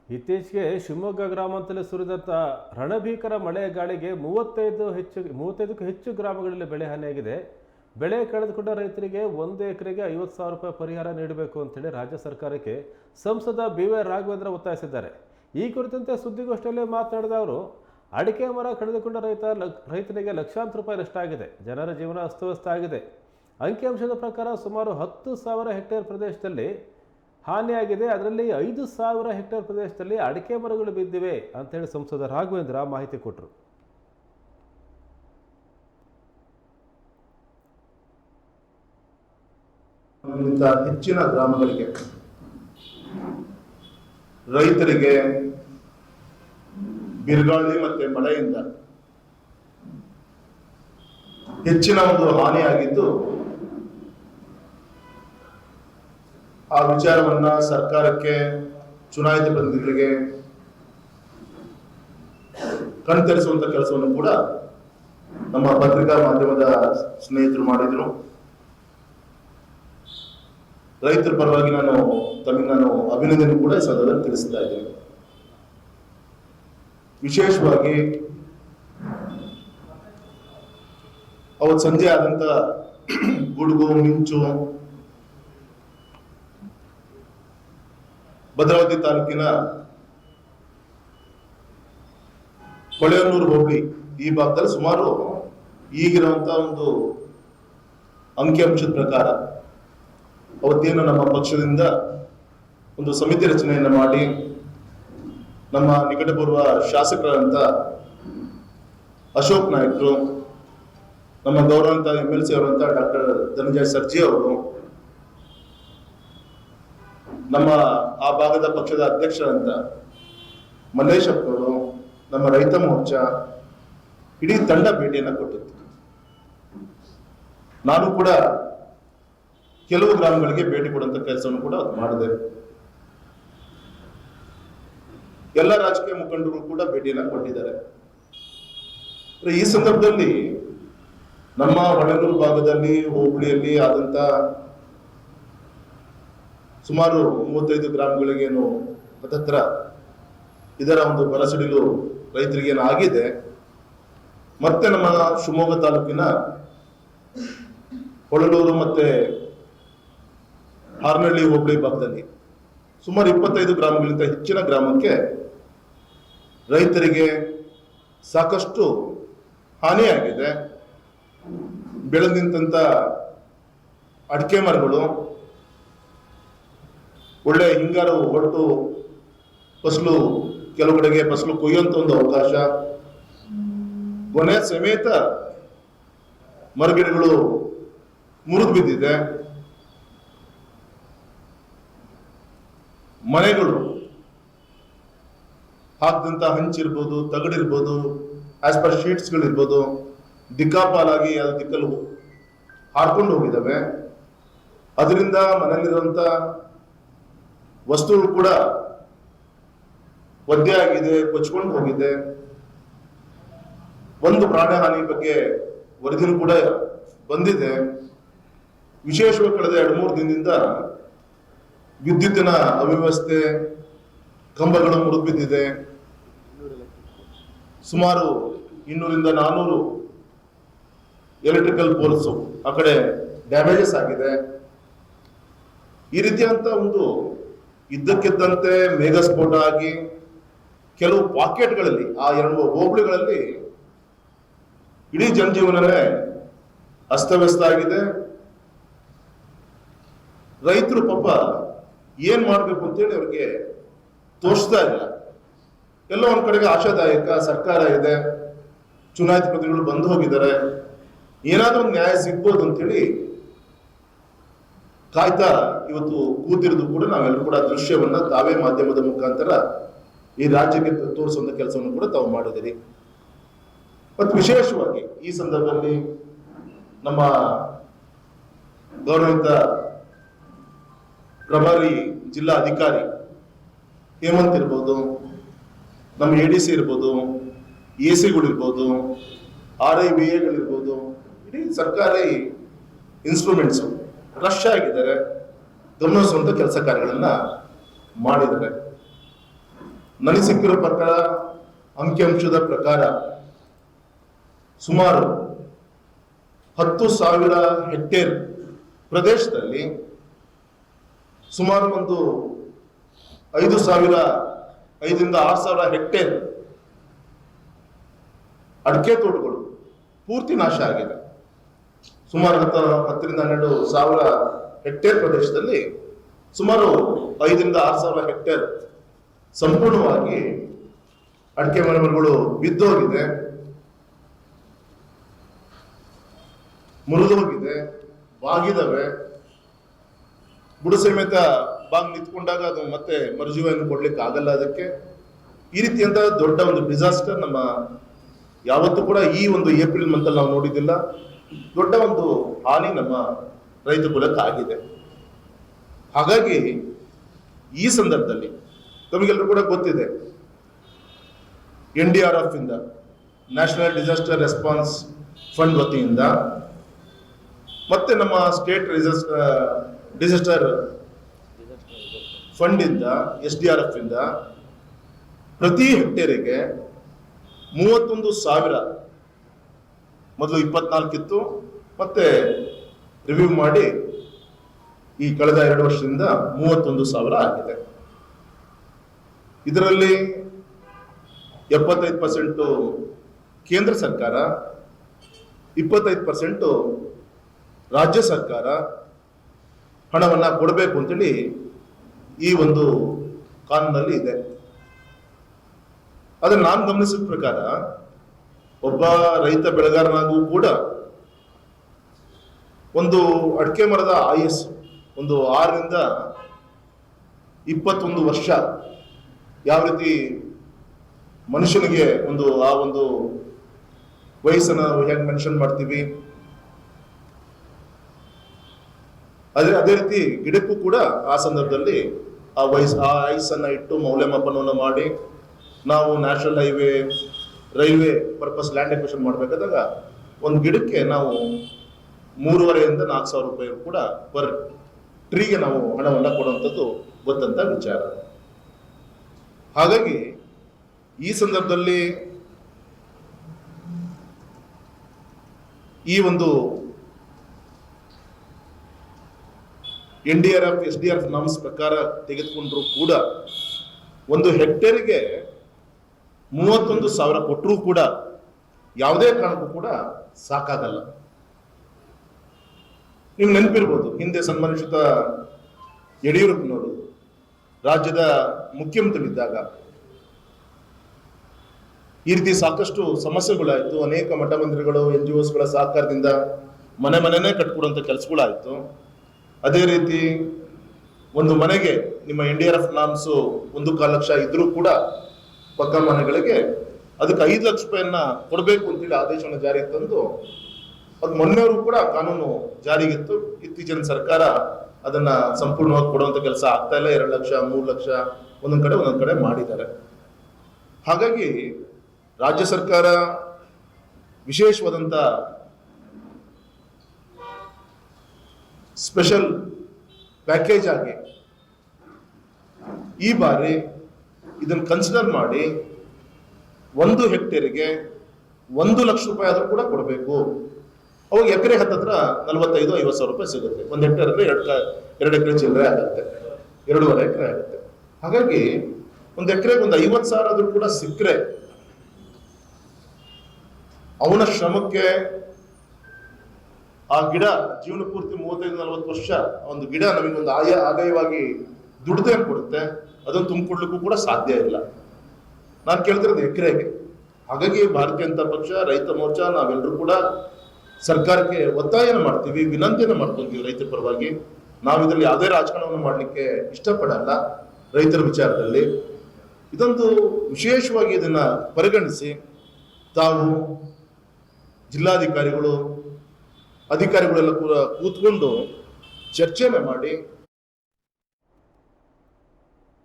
ಇತ್ತೀಚೆಗೆ ಶಿವಮೊಗ್ಗ ಗ್ರಾಮಾಂತರದಲ್ಲಿ ಸುರಿದಂಥ ರಣಭೀಕರ ಮಳೆಯ ಗಾಳಿಗೆ 35ಕ್ಕೂ ಹೆಚ್ಚು ಗ್ರಾಮಗಳಲ್ಲಿ ಬೆಳೆ ಹಾನಿಯಾಗಿದೆ. ಬೆಳೆ ಕಳೆದುಕೊಂಡ ರೈತರಿಗೆ 1 ಎಕರೆಗೆ 50,000 ರೂಪಾಯಿ ಪರಿಹಾರ ನೀಡಬೇಕು ಅಂತೇಳಿ ರಾಜ್ಯ ಸರ್ಕಾರಕ್ಕೆ ಸಂಸದ BY ರಾಘವೇಂದ್ರ ಒತ್ತಾಯಿಸಿದ್ದಾರೆ. ಈ ಕುರಿತಂತೆ ಸುದ್ದಿಗೋಷ್ಠಿಯಲ್ಲಿ ಮಾತನಾಡಿದ ಅವರು, ಅಡಿಕೆ ಮರ ಕಳೆದುಕೊಂಡ ರೈತನಿಗೆ ಲಕ್ಷಾಂತರ ರೂಪಾಯಿ ನಷ್ಟ ಆಗಿದೆ. ಜನರ ಜೀವನ ಅಸ್ತವ್ಯಸ್ತ ಆಗಿದೆ. ಅಂಕಿಅಂಶದ ಪ್ರಕಾರ ಸುಮಾರು 10,000 ಹೆಕ್ಟೇರ್ ಪ್ರದೇಶದಲ್ಲಿ ಹಾನಿಯಾಗಿದೆ. ಅದರಲ್ಲಿ 5,000 ಹೆಕ್ಟೇರ್ ಪ್ರದೇಶದಲ್ಲಿ ಅಡಿಕೆ ಮರಗಳು ಬಿದ್ದಿವೆ ಅಂತೇಳಿ ಸಂಸದ ರಾಘವೇಂದ್ರ ಮಾಹಿತಿ ಕೊಟ್ಟರು. ಹೆಚ್ಚಿನ ಗ್ರಾಮಗಳಿಗೆ ರೈತರಿಗೆ ಬಿರುಗಾಳಿ ಮತ್ತೆ ಮಳೆಯಿಂದ ಹೆಚ್ಚಿನ ಒಂದು ಹಾನಿಯಾಗಿದ್ದು, ಆ ವಿಚಾರವನ್ನ ಸರ್ಕಾರಕ್ಕೆ, ಚುನಾಯಿತ ಪ್ರತಿನಿಧಿಗಳಿಗೆ ಕಣ್ತರಿಸುವಂತ ಕೆಲಸವನ್ನು ಕೂಡ ನಮ್ಮ ಪತ್ರಿಕಾ ಮಾಧ್ಯಮದ ಸ್ನೇಹಿತರು ಮಾಡಿದ್ರು. ರೈತರ ಪರವಾಗಿ ನಾನು ಅಭಿನಂದನೆ ಕೂಡ ಈ ಸಂದರ್ಭದಲ್ಲಿ ತಿಳಿಸ್ತಾ ಇದ್ದೇನೆ. ವಿಶೇಷವಾಗಿ ಅವತ್ತು ಸಂಜೆ ಆದಂತ ಗುಡುಗು ಮಿಂಚು ಭದ್ರಾವತಿ ತಾಲೂಕಿನ ಹೊಳೆಯನ್ನೂರು ಹೋಬಳಿ ಈ ಭಾಗದಲ್ಲಿ ಸುಮಾರು ಈಗಿರುವಂತ ಒಂದು ಅಂಕಿಅಂಶದ ಪ್ರಕಾರ ಅವತ್ತೇನು ನಮ್ಮ ಪಕ್ಷದಿಂದ ಒಂದು ಸಮಿತಿ ರಚನೆಯನ್ನು ಮಾಡಿ ನಮ್ಮ ನಿಕಟಪೂರ್ವ ಶಾಸಕರಂತ ಅಶೋಕ್ ನಾಯ್ಕರು, ನಮ್ಮ ಗೌರವಂತ MLC ಅವರಂತ ಡಾಕ್ಟರ್ ಧನಂಜಯ ಸರ್ಜಿ ಅವರು, ನಮ್ಮ ಆ ಭಾಗದ ಪಕ್ಷದ ಅಧ್ಯಕ್ಷರಂತ ಮಲ್ಲೇಶಪ್ಪನವರು, ನಮ್ಮ ರೈತ ಮೋರ್ಚಾ ಇಡೀ ತಂಡ ಭೇಟಿಯನ್ನು ಕೊಟ್ಟಿತ್ತು. ನಾನು ಕೂಡ ಕೆಲವು ಗ್ರಾಮಗಳಿಗೆ ಭೇಟಿ ಕೊಡುವಂತ ಕೆಲಸವನ್ನು ಕೂಡ ಮಾಡಿದೆ. ಎಲ್ಲ ರಾಜಕೀಯ ಮುಖಂಡರು ಕೂಡ ಭೇಟಿಯನ್ನು ಕೊಟ್ಟಿದ್ದಾರೆ. ಈ ಸಂದರ್ಭದಲ್ಲಿ ನಮ್ಮ ಹೊಳೆನೂರು ಭಾಗದಲ್ಲಿ ಹೋಬಳಿಯಲ್ಲಿ ಆದಂತ ಸುಮಾರು 35 ಗ್ರಾಮಗಳಿಗೇನು ಹತ್ತತ್ರ ಇದರ ಒಂದು ಬರಸಿಡಿಲು ರೈತರಿಗೇನು ಆಗಿದೆ. ಮತ್ತೆ ನಮ್ಮ ಶಿವಮೊಗ್ಗ ತಾಲೂಕಿನ ಹೊಳಲೂರು ಮತ್ತೆ ಹಾರ್ನಹಳ್ಳಿ ಹೋಬಳಿ ಭಾಗದಲ್ಲಿ ಸುಮಾರು 25 ಗ್ರಾಮಗಳಿಗಿಂತ ಹೆಚ್ಚಿನ ಗ್ರಾಮಕ್ಕೆ ರೈತರಿಗೆ ಸಾಕಷ್ಟು ಹಾನಿಯಾಗಿದೆ. ಬೆಳೆದು ನಿಂತ ಅಡಿಕೆ ಮರಗಳು ಒಳ್ಳೆ ಹಿಂಗಾರು ಒಟ್ಟು ಫಸಲು, ಕೆಲವು ಕಡೆಗೆ ಫಸಲು ಕೊಯ್ಯುವಂತ ಒಂದು ಅವಕಾಶ, ಗೊನೆ ಸಮೇತ ಮರಗಿಡಗಳು ಮುರಿದು ಬಿದ್ದಿದೆ. ಮನೆಗಳು ಹಾಕಿದಂತ ಹಂಚಿರ್ಬೋದು, ತಗಡಿರ್ಬೋದು, ಆಸ್ ಪರ್ ಶೀಟ್ಸ್ಗಳಿರ್ಬೋದು, ದಿಕ್ಕಾಪಾಲಾಗಿ ಅದು ದಿಕ್ಕಲು ಹಾರ್ಕೊಂಡು ಹೋಗಿದ್ದಾವೆ. ಅದರಿಂದ ಮನೆಯಲ್ಲಿರುವಂತ ವಸ್ತುಗಳು ಕೂಡ ಒದ್ದೆ ಆಗಿದೆ, ಕೊಚ್ಕೊಂಡು ಹೋಗಿದೆ. ಒಂದು ಪ್ರಾಣಹಾನಿ ಬಗ್ಗೆ ವರದಿನೂ ಕೂಡ ಬಂದಿದೆ. ವಿಶೇಷವಾಗಿ ಕಳೆದ 2-3 ದಿನದಿಂದ ವಿದ್ಯುತ್ತಿನ ಅವ್ಯವಸ್ಥೆ, ಕಂಬಗಳು ಮುರಿದು ಬಿದ್ದಿದೆ. ಸುಮಾರು 200-400 ಎಲೆಕ್ಟ್ರಿಕಲ್ ಪೋಲ್ಸ್ ಆ ಕಡೆ ಡ್ಯಾಮೇಜಸ್ ಆಗಿದೆ. ಈ ರೀತಿಯಂತ ಒಂದು ಇದ್ದಕ್ಕಿದ್ದಂತೆ ಮೇಘಸ್ಫೋಟ ಆಗಿ ಕೆಲವು ಪಾಕೆಟ್ಗಳಲ್ಲಿ, ಆ 2 ಹೋಬಳಿಗಳಲ್ಲಿ ಇಡೀ ಜನಜೀವನವೇ ಅಸ್ತವ್ಯಸ್ತ ಆಗಿದೆ. ರೈತರು ಪಾಪ ಏನ್ ಮಾಡ್ಬೇಕು ಅಂತೇಳಿ ಅವ್ರಿಗೆ ತೋರಿಸ್ತಾ ಇಲ್ಲ. ಎಲ್ಲೋ ಒಂದ್ ಕಡೆಗೆ ಆಶಾದಾಯಕ ಸರ್ಕಾರ ಇದೆ, ಚುನಾಯಿತ ಪ್ರತಿನಿಧಿಗಳು ಬಂದು ಹೋಗಿದ್ದಾರೆ, ಏನಾದ್ರೂ ಒಂದು ನ್ಯಾಯ ಸಿಗ್ಬೋದು ಅಂತೇಳಿ ಕಾಯ್ತಾ ಇವತ್ತು ಕೂತಿರೋದು ಕೂಡ ನಾವೆಲ್ಲರೂ ಕೂಡ ದೃಶ್ಯವನ್ನ ತಾವೇ ಮಾಧ್ಯಮದ ಮುಖಾಂತರ ಈ ರಾಜ್ಯಕ್ಕೆ ತೋರಿಸುವಂತ ಕೆಲಸವನ್ನು ಕೂಡ ತಾವು ಮಾಡಿದಿರಿ. ಮತ್ತು ವಿಶೇಷವಾಗಿ ಈ ಸಂದರ್ಭದಲ್ಲಿ ನಮ್ಮ ಗೌರವಿತ ಪ್ರಭಾರಿ ಜಿಲ್ಲಾ ಅಧಿಕಾರಿ ಹೇಮಂತ್ ಇರ್ಬೋದು, ನಮ್ಮ ADC ಇರ್ಬೋದು, AC-ಗಳಿರ್ಬೋದು, RIVA-ಗಳಿರ್ಬೋದು, ಇಡೀ ಸರ್ಕಾರಿ ಇನ್ಸ್ಟ್ರೂಮೆಂಟ್ಸ್ ರಶ್ ಆಗಿದ್ದಾರೆ, ಗಮನಿಸುವಂತ ಕೆಲಸ ಕಾರ್ಯಗಳನ್ನ ಮಾಡಿದ್ದಾರೆ. ನನಗೆ ಸಿಕ್ಕಿರೋ ಪ್ರಕಾರ ಅಂಕಿಅಂಶದ ಪ್ರಕಾರ ಸುಮಾರು 10,000 ಹೆಕ್ಟೇರ್ ಪ್ರದೇಶದಲ್ಲಿ ಸುಮಾರು ಒಂದು 5,000 5ರಿಂದ 6,000 ಹೆಕ್ಟೇರ್ ಅಡಿಕೆ ತೋಟಗಳು ಪೂರ್ತಿ ನಾಶ ಆಗಿದೆ. ಸುಮಾರು 10ರಿಂದ 12,000 ಹೆಕ್ಟೇರ್ ಪ್ರದೇಶದಲ್ಲಿ ಸುಮಾರು 5ರಿಂದ 6,000 ಹೆಕ್ಟೇರ್ ಸಂಪೂರ್ಣವಾಗಿ ಅಡಿಕೆ ಮರಗಳು ಬಿದ್ದೋಗಿದೆ, ಮುರಿದೋಗಿದೆ, ಬಾಗಿದವೆ. ಬುಡ ಸಮೇತ ಬಾಗ್ ನಿಂತ್ಕೊಂಡಾಗ ಅದು ಮತ್ತೆ ಮರುಜೀವನ ಕೊಡ್ಲಿಕ್ಕೆ ಆಗಲ್ಲ. ಅದಕ್ಕೆ ಈ ರೀತಿಯಂತ ದೊಡ್ಡ ಒಂದು ಡಿಸಾಸ್ಟರ್ ನಮ್ಮ ಯಾವತ್ತೂ ಕೂಡ ಈ ಒಂದು ಏಪ್ರಿಲ್ ಮಂತಲ್ಲಿ ನಾವು ನೋಡಿದ್ದಿಲ್ಲ. ದೊಡ್ಡ ಒಂದು ಹಾನಿ ನಮ್ಮ ರೈತ ಕುಲಕ್ಕೆ ಆಗಿದೆ. ಹಾಗಾಗಿ ಈ ಸಂದರ್ಭದಲ್ಲಿ ತಮಗೆಲ್ಲರೂ ಕೂಡ ಗೊತ್ತಿದೆ, NDRF ಇಂದ, ನ್ಯಾಷನಲ್ ಡಿಸಾಸ್ಟರ್ ರೆಸ್ಪಾನ್ಸ್ ಫಂಡ್ ವತಿಯಿಂದ ಮತ್ತೆ ನಮ್ಮ ಸ್ಟೇಟ್ ಡಿಸಾಸ್ಟರ್ ಫಂಡ್ ಇಂದ, SDRF ಇಂದ ಪ್ರತಿ ಹೆಕ್ಟೇರಿಗೆ 31,000, ಮೊದಲು 24 ಇತ್ತು, ಮತ್ತೆ ರಿವ್ಯೂ ಮಾಡಿ ಈ ಕಳೆದ 2 ವರ್ಷದಿಂದ 31,000 ಆಗಿದೆ. ಇದರಲ್ಲಿ 75% ಕೇಂದ್ರ ಸರ್ಕಾರ, 25% ರಾಜ್ಯ ಸರ್ಕಾರ ಹಣವನ್ನ ಕೊಡಬೇಕು ಅಂತೇಳಿ ಈ ಒಂದು ಕಾನೂನಲ್ಲಿ ಇದೆ. ಆದ್ರೆ ನಾನು ಗಮನಿಸಿದ ಪ್ರಕಾರ ಒಬ್ಬ ರೈತ ಬೆಳೆಗಾರನಾಗೂ ಕೂಡ ಒಂದು ಅಡಿಕೆ ಮರದ ಆಯಸ್ಸು ಒಂದು 6ರಿಂದ 21 ವರ್ಷ. ಯಾವ ರೀತಿ ಮನುಷ್ಯನಿಗೆ ಆ ಒಂದು ವಯಸ್ಸನ್ನ ಹೇಗೆ ಮೆನ್ಷನ್ ಮಾಡ್ತೀವಿ, ಅದೇ ರೀತಿ ಗಿಡಕ್ಕೂ ಕೂಡ ಆ ಸಂದರ್ಭದಲ್ಲಿ ಆ ಆಯಸ್ಸನ್ನ ಇಟ್ಟು ಮೌಲ್ಯಮಾಪನವನ್ನು ಮಾಡಿ ನಾವು national highway, railway purpose land acquisition ಮಾಡಬೇಕಾದಾಗ ಒಂದು ಗಿಡಕ್ಕೆ ನಾವು 3,500ರಿಂದ 4,000 ರೂಪಾಯಿ ಕೂಡ ಪರ್ ಟ್ರೀಗೆ ನಾವು ಹಣವನ್ನು ಕೊಡುವಂಥದ್ದು ಗೊತ್ತಂತ ವಿಚಾರ. ಹಾಗಾಗಿ ಈ ಸಂದರ್ಭದಲ್ಲಿ ಈ ಒಂದು NDRF, SDRF ನಾಮ್ಸ್ ಪ್ರಕಾರ ತೆಗೆದುಕೊಂಡ್ರು ಕೂಡ ಒಂದು ಹೆಕ್ಟೇರಿಗೆ 31,000 ಕೊಟ್ಟರೂ ಕೂಡ ಯಾವುದೇ ಕಾರಣಕ್ಕೂ ಕೂಡ ಸಾಕಾಗಲ್ಲ. ನೀವು ನೆನಪಿರ್ಬೋದು, ಹಿಂದೆ ಸನ್ಮಾನಿತ ಯಡಿಯೂರಪ್ಪನವರು ರಾಜ್ಯದ ಮುಖ್ಯಮಂತ್ರಿಗಳಿದ್ದಾಗ ಈ ರೀತಿ ಸಾಕಷ್ಟು ಸಮಸ್ಯೆಗಳಾಯಿತು. ಅನೇಕ ಮಠ ಮಂದಿರಗಳು, NGOsಗಳ ಸಹಕಾರದಿಂದ ಮನೆನೇ ಕಟ್ಕೊಡುವಂಥ ಕೆಲಸಗಳಾಯಿತು. ಅದೇ ರೀತಿ ಒಂದು ಮನೆಗೆ ನಿಮ್ಮ NDRF ನಾಮ್ಸು 1.25 ಲಕ್ಷ ಇದ್ರೂ ಕೂಡ ಪಕ್ಕ ಮನೆಗಳಿಗೆ ಅದಕ್ಕೆ 5 ಲಕ್ಷ ರೂಪಾಯಿಯನ್ನ ಕೊಡಬೇಕು ಅಂತೇಳಿ ಆದೇಶವನ್ನು ಜಾರಿಗೆ ತಂದು ಅದು ಮೊನ್ನೆಯವರು ಕೂಡ ಕಾನೂನು ಜಾರಿಗಿತ್ತು. ಇತ್ತೀಚಿನ ಸರ್ಕಾರ ಅದನ್ನ ಸಂಪೂರ್ಣವಾಗಿ ಕೊಡುವಂತ ಕೆಲಸ ಆಗ್ತಾ ಇಲ್ಲ. 2 ಲಕ್ಷ, 3 ಲಕ್ಷ ಒಂದೊಂದ್ ಕಡೆ ಮಾಡಿದ್ದಾರೆ. ಹಾಗಾಗಿ ರಾಜ್ಯ ಸರ್ಕಾರ ವಿಶೇಷವಾದಂತ ಸ್ಪೆಷಲ್ ಪ್ಯಾಕೇಜ್ ಆಗಿ ಈ ಬಾರಿ ಇದನ್ನು ಕನ್ಸಿಡರ್ ಮಾಡಿ 1 ಹೆಕ್ಟೇರಿಗೆ 1 ಲಕ್ಷ ರೂಪಾಯಿ ಆದ್ರೂ ಕೂಡ ಕೊಡಬೇಕು. ಅವಾಗ ಎಕರೆ ಹತ್ತತ್ರ 45-50 ಸಾವಿರ ರೂಪಾಯಿ ಸಿಗುತ್ತೆ. 1 ಹೆಕ್ಟೇರ್ ಅಂದ್ರೆ 2 ಎಕರೆ ಚಿಲ್ಲರೆ ಆಗುತ್ತೆ, 2.5 ಎಕರೆ ಆಗುತ್ತೆ. ಹಾಗಾಗಿ 1 ಎಕರೆಗೆ 50 ಸಾವಿರ ಆದ್ರೂ ಕೂಡ ಸಿಕ್ಕರೆ ಅವನ ಶ್ರಮಕ್ಕೆ ಆ ಗಿಡ ಜೀವನ ಪೂರ್ತಿ 35-40 ವರ್ಷ ಒಂದು ಗಿಡ ನಮಗೊಂದು ಆದಾಯವಾಗಿ ದುಡ್ದೇ ಕೊಡುತ್ತೆ. ಅದನ್ನು ತುಂಬಿಕೊಡ್ಲಿಕ್ಕೂ ಕೂಡ ಸಾಧ್ಯ ಇಲ್ಲ. ನಾನು ಕೇಳ್ತಿರೋದು ಎಕರೆಗೆ. ಹಾಗಾಗಿ ಭಾರತೀಯ ಜನತಾ ಪಕ್ಷ, ರೈತ ಮೋರ್ಚಾ ನಾವೆಲ್ಲರೂ ಕೂಡ ಸರ್ಕಾರಕ್ಕೆ ಒತ್ತಾಯನ ಮಾಡ್ತೀವಿ, ವಿನಂತಿಯನ್ನು ಮಾಡ್ಕೊಂತೀವಿ ರೈತರ ಪರವಾಗಿ. ನಾವು ಇದರಲ್ಲಿ ಯಾವುದೇ ರಾಜಕಾರಣವನ್ನು ಮಾಡಲಿಕ್ಕೆ ಇಷ್ಟಪಡಲ್ಲ. ರೈತರ ವಿಚಾರದಲ್ಲಿ ಇದೊಂದು ವಿಶೇಷವಾಗಿ ಇದನ್ನ ಪರಿಗಣಿಸಿ ತಾವು ಅಧಿಕಾರಿಗಳೆಲ್ಲ ಕೂಡ ಕೂತ್ಕೊಂಡು ಚರ್ಚೆನೆ ಮಾಡಿ